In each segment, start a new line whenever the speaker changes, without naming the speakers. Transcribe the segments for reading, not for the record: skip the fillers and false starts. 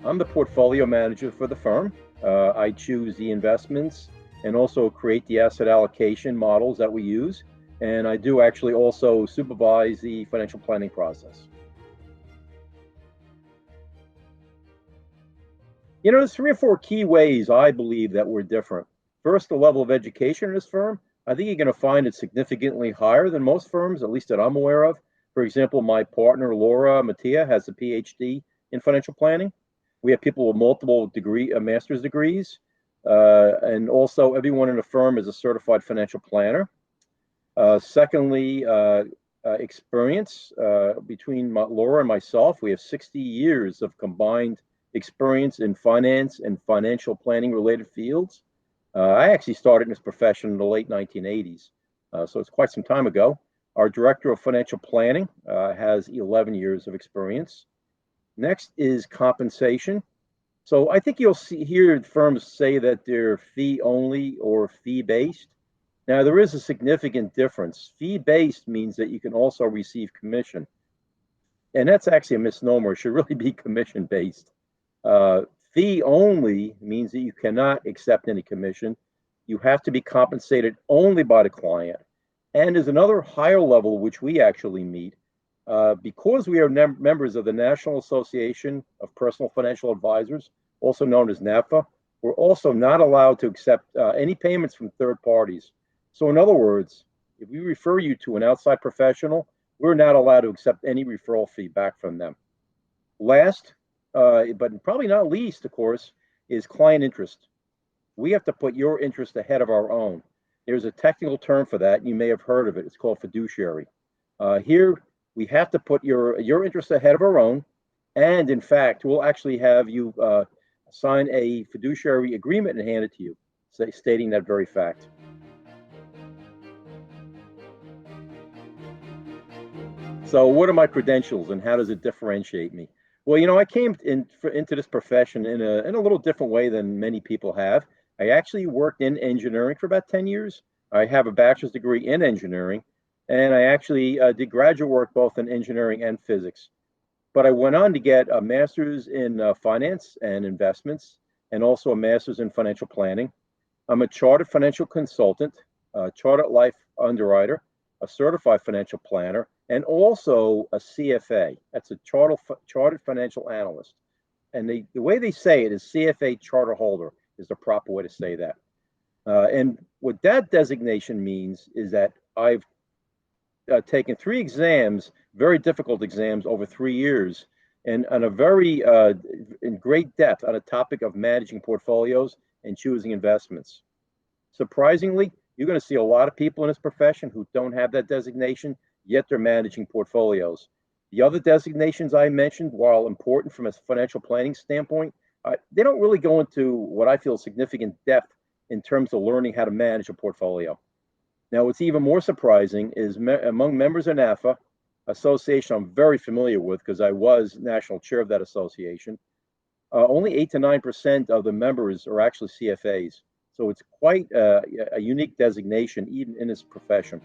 I'm the portfolio manager for the firm. I choose the investments and also create the asset allocation models that we use. And I do actually also supervise the financial planning process. There's three or four key ways I believe that we're different. First, the level of education in this firm. I think you're going to find it significantly higher than most firms, at least that I'm aware of. For example, my partner, Laura Mattia, has a PhD in financial planning. We have people with multiple master's degrees. And also, everyone in the firm is a certified financial planner. Secondly, experience between Laura and myself. We have 60 years of combined experience in finance and financial planning related fields. I actually started in this profession in the late 1980s, so it's quite some time ago. Our director of financial planning has 11 years of experience. Next is compensation. So I think you'll hear firms say that they're fee only or fee based. Now, there is a significant difference. Fee based means that you can also receive commission. And that's actually a misnomer. It should really be commission based. Uh, Fee only means that you cannot accept any commission. You have to be compensated only by the client. And there's another higher level which we actually meet. Because we are members of the National Association of Personal Financial Advisors, also known as NAFA, we're also not allowed to accept any payments from third parties. So, in other words, if we refer you to an outside professional, we're not allowed to accept any referral fee back from them. Last, but probably not least, of course, is client interest. We have to put your interest ahead of our own. There's a technical term for that. You may have heard of it. It's called fiduciary. Here, we have to put your interest ahead of our own. And in fact, we'll actually have you sign a fiduciary agreement and hand it to you, stating that very fact. So, what are my credentials and how does it differentiate me? Well, I came into this profession in a little different way than many people have. I actually worked in engineering for about 10 years. I have a bachelor's degree in engineering, and I actually did graduate work both in engineering and physics. But I went on to get a master's in finance and investments, and also a master's in financial planning. I'm a chartered financial consultant, a chartered life underwriter, a certified financial planner, and also a CFA. That's a chartered financial analyst. And the way they say it is CFA charter holder is the proper way to say that. And what that designation means is that I've taken three exams, very difficult exams over 3 years, and on a very in great depth on a topic of managing portfolios and choosing investments. Surprisingly, you're going to see a lot of people in this profession who don't have that designation, yet they're managing portfolios. The other designations I mentioned, while important from a financial planning standpoint, they don't really go into what I feel significant depth in terms of learning how to manage a portfolio. Now, what's even more surprising is among members of NAFA, association I'm very familiar with because I was national chair of that association, only 8 to 9% of the members are actually CFAs. So it's quite a unique designation, even in this profession.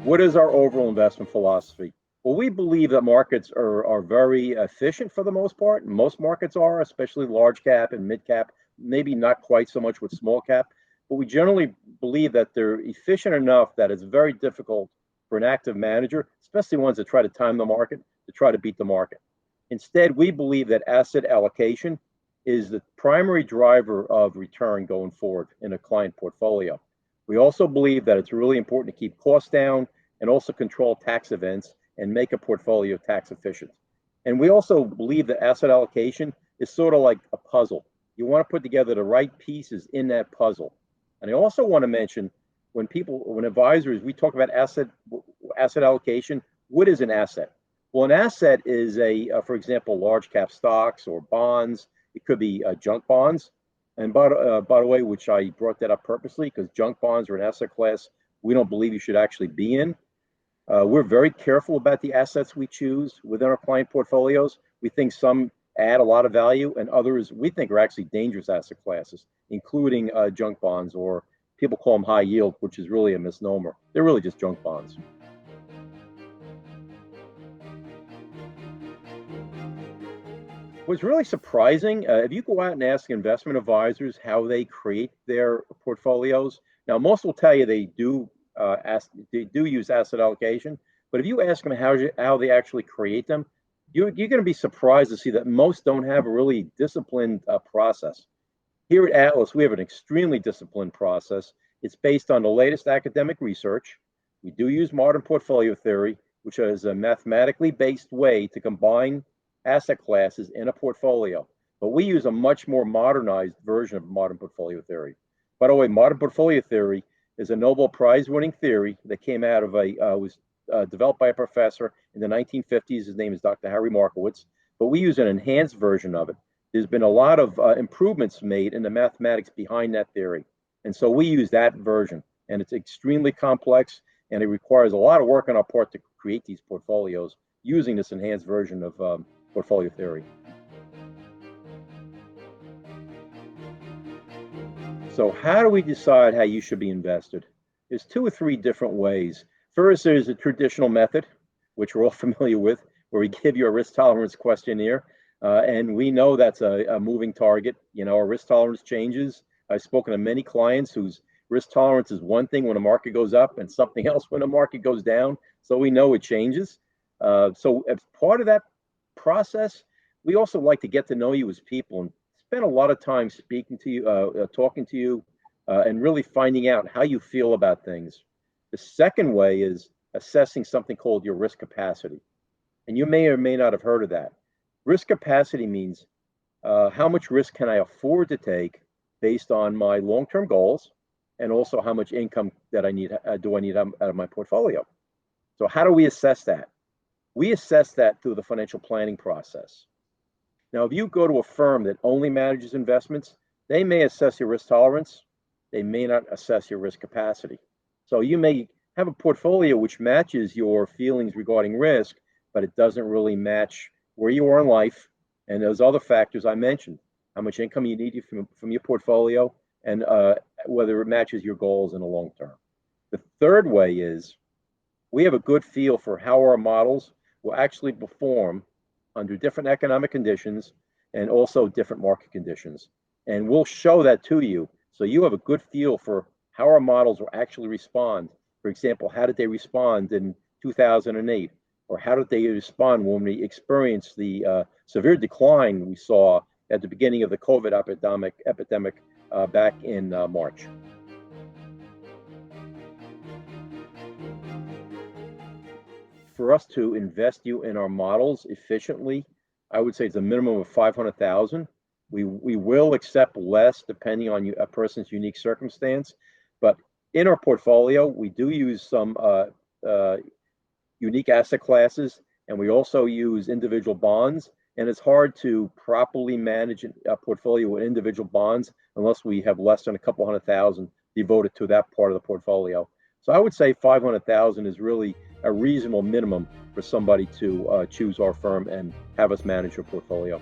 What is our overall investment philosophy? Well, we believe that markets are very efficient for the most part. Most markets are, especially large cap and mid cap, maybe not quite so much with small cap, but we generally believe that they're efficient enough that it's very difficult for an active manager, especially ones that try to time the market, to try to beat the market. Instead, we believe that asset allocation is the primary driver of return going forward in a client portfolio. We also believe that it's really important to keep costs down and also control tax events and make a portfolio tax efficient. And we also believe that asset allocation is sort of like a puzzle. You want to put together the right pieces in that puzzle. And I also want to mention when advisors, we talk about asset allocation, what is an asset? Well, an asset is for example, large cap stocks or bonds. It could be junk bonds. And by the way, which I brought that up purposely because junk bonds are an asset class we don't believe you should actually be in. We're very careful about the assets we choose within our client portfolios. We think some add a lot of value and others we think are actually dangerous asset classes, including junk bonds, or people call them high yield, which is really a misnomer. They're really just junk bonds. What's really surprising, if you go out and ask investment advisors how they create their portfolios, now most will tell you they do use asset allocation, but if you ask them how they actually create them, you're going to be surprised to see that most don't have a really disciplined process. Here at Atlas, we have an extremely disciplined process. It's based on the latest academic research. We do use modern portfolio theory, which is a mathematically based way to combine asset classes in a portfolio. But we use a much more modernized version of modern portfolio theory. By the way, modern portfolio theory is a Nobel Prize winning theory that came out of was developed by a professor in the 1950s. His name is Dr. Harry Markowitz. But we use an enhanced version of it. There's been a lot of improvements made in the mathematics behind that theory. And so we use that version. And it's extremely complex, and it requires a lot of work on our part to create these portfolios using this enhanced version of portfolio theory. So how do we decide how you should be invested? There's two or three different ways. First, there's a traditional method, which we're all familiar with, where we give you a risk tolerance questionnaire. And we know that's a moving target. Our risk tolerance changes. I've spoken to many clients whose risk tolerance is one thing when the market goes up and something else when the market goes down. So we know it changes. So as part of that process, we also like to get to know you as people and spend a lot of time speaking to you, talking to you, and really finding out how you feel about things. The second way is assessing something called your risk capacity. And you may or may not have heard of that. Risk capacity means how much risk can I afford to take based on my long-term goals, and also how much income that I need do I need out of my portfolio. So how do we assess that? We assess that through the financial planning process. Now, if you go to a firm that only manages investments, they may assess your risk tolerance. They may not assess your risk capacity. So you may have a portfolio which matches your feelings regarding risk, but it doesn't really match where you are in life, and those other factors I mentioned, how much income you need from your portfolio, and whether it matches your goals in the long term. The third way is we have a good feel for how our models will actually perform under different economic conditions and also different market conditions. And we'll show that to you so you have a good feel for how our models will actually respond. For example, how did they respond in 2008? Or how did they respond when we experienced the severe decline we saw at the beginning of the COVID epidemic back in March? For us to invest you in our models efficiently, I would say it's a minimum of 500,000. We will accept less depending on a person's unique circumstance, but in our portfolio, we do use some unique asset classes, and we also use individual bonds. And it's hard to properly manage a portfolio with individual bonds unless we have less than a couple 100,000 devoted to that part of the portfolio. So I would say 500,000 is really a reasonable minimum for somebody to choose our firm and have us manage your portfolio.